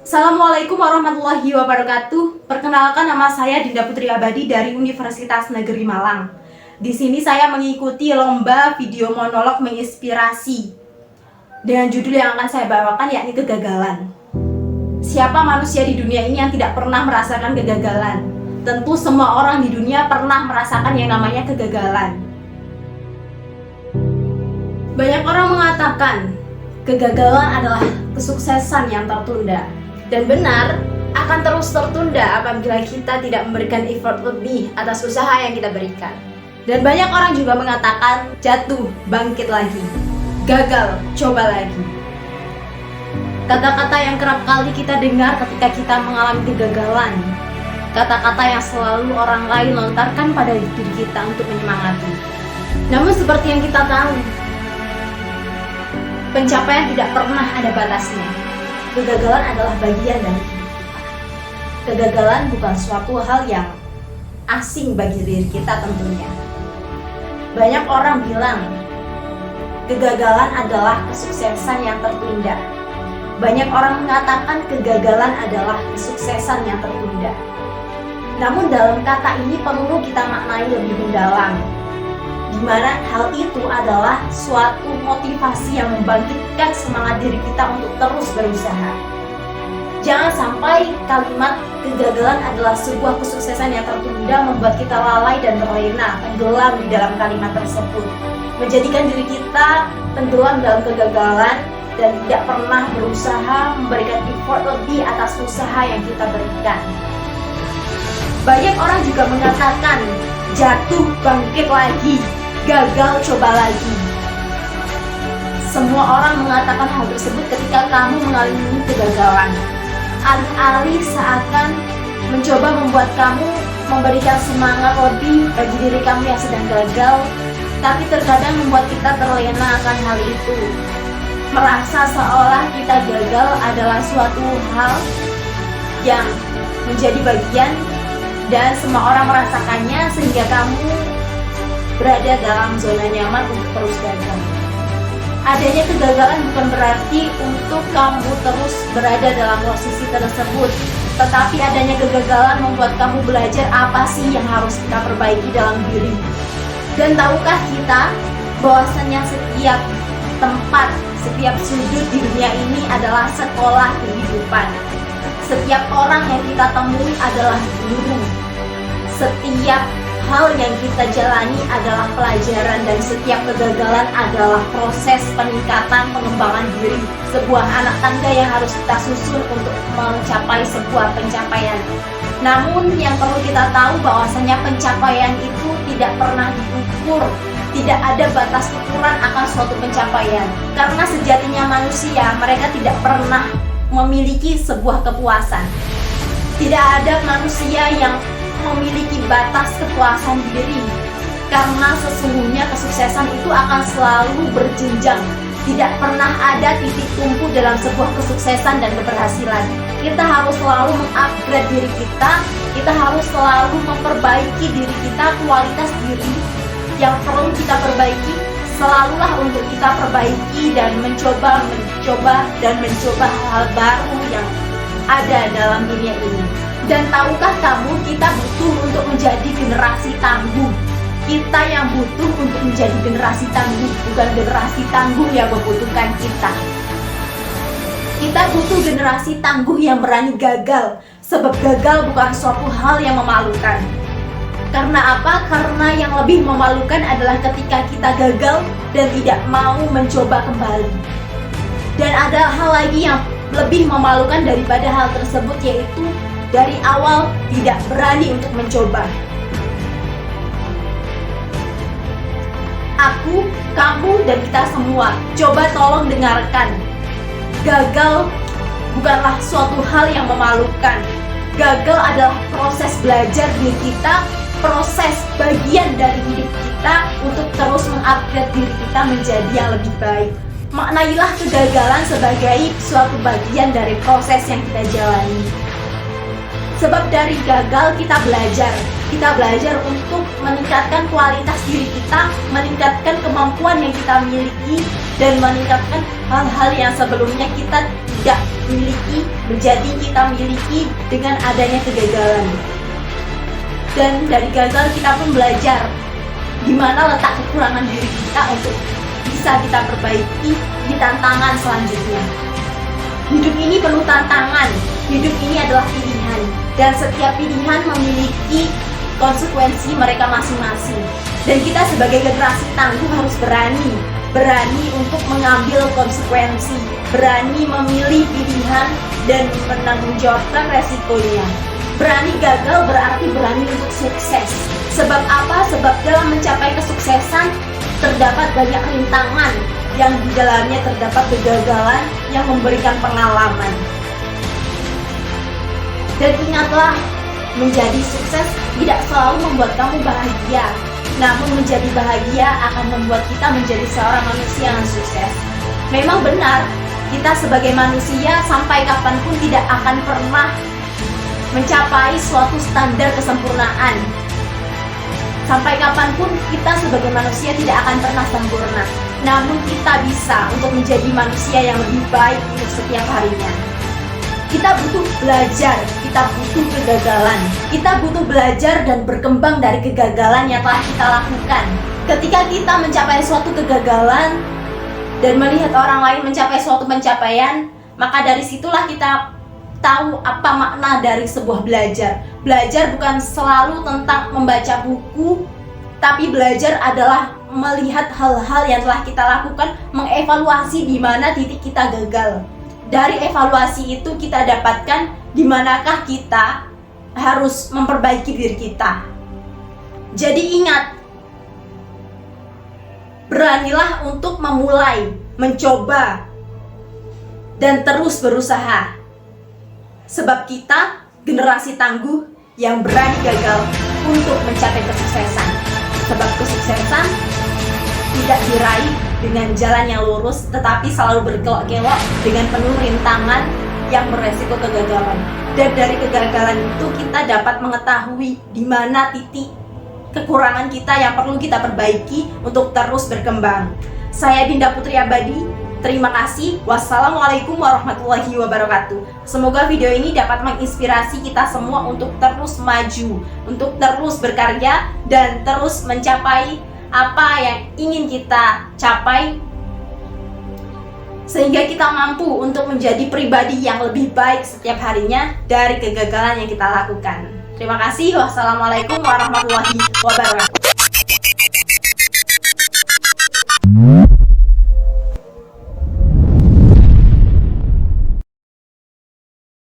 Assalamualaikum warahmatullahi wabarakatuh. Perkenalkan, nama saya Dinda Putri Abadi dari Universitas Negeri Malang. Di sini saya mengikuti lomba video monolog menginspirasi dengan judul yang akan saya bawakan, yakni kegagalan. Siapa manusia di dunia ini yang tidak pernah merasakan kegagalan? Tentu semua orang di dunia pernah merasakan yang namanya kegagalan. Banyak orang mengatakan kegagalan adalah kesuksesan yang tertunda. Dan benar, akan terus tertunda apabila kita tidak memberikan effort lebih atas usaha yang kita berikan. Dan banyak orang juga mengatakan jatuh, bangkit lagi, gagal, coba lagi. Kata-kata yang kerap kali kita dengar ketika kita mengalami kegagalan, kata-kata yang selalu orang lain lontarkan pada diri kita untuk menyemangati. Namun seperti yang kita tahu, pencapaian tidak pernah ada batasnya. Kegagalan adalah bagian dari hidup kita. Kegagalan bukan suatu hal yang asing bagi diri kita tentunya. Banyak orang bilang kegagalan adalah kesuksesan yang tertunda. Banyak orang mengatakan kegagalan adalah kesuksesan yang tertunda. Namun dalam kata ini perlu kita maknai lebih mendalam, di mana hal itu adalah suatu motivasi yang membangkitkan semangat diri kita untuk terus berusaha. Jangan sampai kalimat kegagalan adalah sebuah kesuksesan yang tertunda membuat kita lalai dan terlena, tenggelam di dalam kalimat tersebut, menjadikan diri kita tenggelam dalam kegagalan dan tidak pernah berusaha memberikan effort lebih atas usaha yang kita berikan. Banyak orang juga mengatakan jatuh, bangkit lagi, gagal, coba lagi. Semua orang mengatakan hal tersebut ketika kamu mengalami kegagalan. Alih-alih seakan mencoba membuat kamu memberikan semangat lebih bagi diri kamu yang sedang gagal, tapi terkadang membuat kita terlena akan hal itu. Merasa seolah kita gagal adalah suatu hal yang menjadi bagian dan semua orang merasakannya, sehingga kamu berada dalam zona nyaman untuk terus gagal. Adanya kegagalan bukan berarti untuk kamu terus berada dalam posisi tersebut, tetapi adanya kegagalan membuat kamu belajar apa sih yang harus kita perbaiki dalam diri. Dan tahukah kita bahwasannya setiap tempat, setiap sudut di dunia ini adalah sekolah kehidupan. Setiap orang yang kita temui adalah guru. Setiap hal yang kita jalani adalah pelajaran, dan setiap kegagalan adalah proses peningkatan pengembangan diri, sebuah anak tangga yang harus kita susun untuk mencapai sebuah pencapaian. Namun yang perlu kita tahu bahwasanya pencapaian itu tidak pernah diukur, tidak ada batas ukuran akan suatu pencapaian, karena sejatinya manusia mereka tidak pernah memiliki sebuah kepuasan. Tidak ada manusia yang memiliki batas kepuasan diri, karena sesungguhnya kesuksesan itu akan selalu berjenjang. Tidak pernah ada titik tumpu dalam sebuah kesuksesan dan keberhasilan. Kita harus selalu mengupgrade diri kita harus selalu memperbaiki diri kita. Kualitas diri yang perlu kita perbaiki selalulah untuk kita perbaiki dan mencoba hal-hal baru yang ada dalam dunia ini. Dan tahukah kamu, kita butuh untuk menjadi generasi tangguh. Kita yang butuh untuk menjadi generasi tangguh, bukan generasi tangguh yang membutuhkan kita. Kita butuh generasi tangguh yang berani gagal, sebab gagal bukan suatu hal yang memalukan. Karena apa? Karena yang lebih memalukan adalah ketika kita gagal dan tidak mau mencoba kembali. Dan ada hal lagi yang lebih memalukan daripada hal tersebut, yaitu dari awal tidak berani untuk mencoba. Aku, kamu, dan kita semua, coba tolong dengarkan. Gagal bukanlah suatu hal yang memalukan. Gagal adalah proses belajar diri kita, proses bagian dari hidup kita untuk terus mengupgrade diri kita menjadi yang lebih baik. Maknailah kegagalan sebagai suatu bagian dari proses yang kita jalani. Sebab dari gagal kita belajar untuk meningkatkan kualitas diri kita, meningkatkan kemampuan yang kita miliki, dan meningkatkan hal-hal yang sebelumnya kita tidak miliki menjadi kita miliki dengan adanya kegagalan. Dan dari gagal kita pun belajar di mana letak kekurangan diri kita untuk bisa kita perbaiki di tantangan selanjutnya. Hidup ini penuh tantangan, hidup ini adalah pilihan, dan setiap pilihan memiliki konsekuensi mereka masing-masing. Dan kita sebagai generasi tangguh harus berani untuk mengambil konsekuensi, berani memilih pilihan dan menanggungjawabkan resikonya. Berani gagal berarti berani untuk sukses. Sebab apa? Sebab dalam mencapai kesuksesan terdapat banyak rintangan yang di dalamnya terdapat kegagalan yang memberikan pengalaman. Dan ingatlah, menjadi sukses tidak selalu membuat kamu bahagia, namun menjadi bahagia akan membuat kita menjadi seorang manusia yang sukses. Memang benar, kita sebagai manusia sampai kapanpun tidak akan pernah mencapai suatu standar kesempurnaan. Sampai kapanpun kita sebagai manusia tidak akan pernah sempurna. Namun kita bisa untuk menjadi manusia yang lebih baik untuk setiap harinya. Kita butuh belajar, kita butuh kegagalan. Kita butuh belajar dan berkembang dari kegagalan yang telah kita lakukan. Ketika kita mencapai suatu kegagalan dan melihat orang lain mencapai suatu pencapaian, maka dari situlah kita tahu apa makna dari sebuah belajar. Belajar bukan selalu tentang membaca buku, tapi belajar adalah melihat hal-hal yang telah kita lakukan, mengevaluasi di mana titik kita gagal. Dari evaluasi itu kita dapatkan di manakah kita harus memperbaiki diri kita. Jadi ingat, beranilah untuk memulai, mencoba, dan terus berusaha. Sebab kita generasi tangguh yang berani gagal untuk mencapai kesuksesan. Sebab kesuksesan tidak diraih dengan jalan yang lurus, tetapi selalu berkelok-kelok dengan penuh rintangan yang beresiko kegagalan. Dan dari kegagalan itu kita dapat mengetahui di mana titik kekurangan kita yang perlu kita perbaiki untuk terus berkembang. Saya Dinda Putri Abadi. Terima kasih. Wassalamualaikum warahmatullahi wabarakatuh. Semoga video ini dapat menginspirasi kita semua untuk terus maju, untuk terus berkarya, dan terus mencapai apa yang ingin kita capai, sehingga kita mampu untuk menjadi pribadi yang lebih baik setiap harinya dari kegagalan yang kita lakukan. Terima kasih. Wassalamualaikum warahmatullahi wabarakatuh.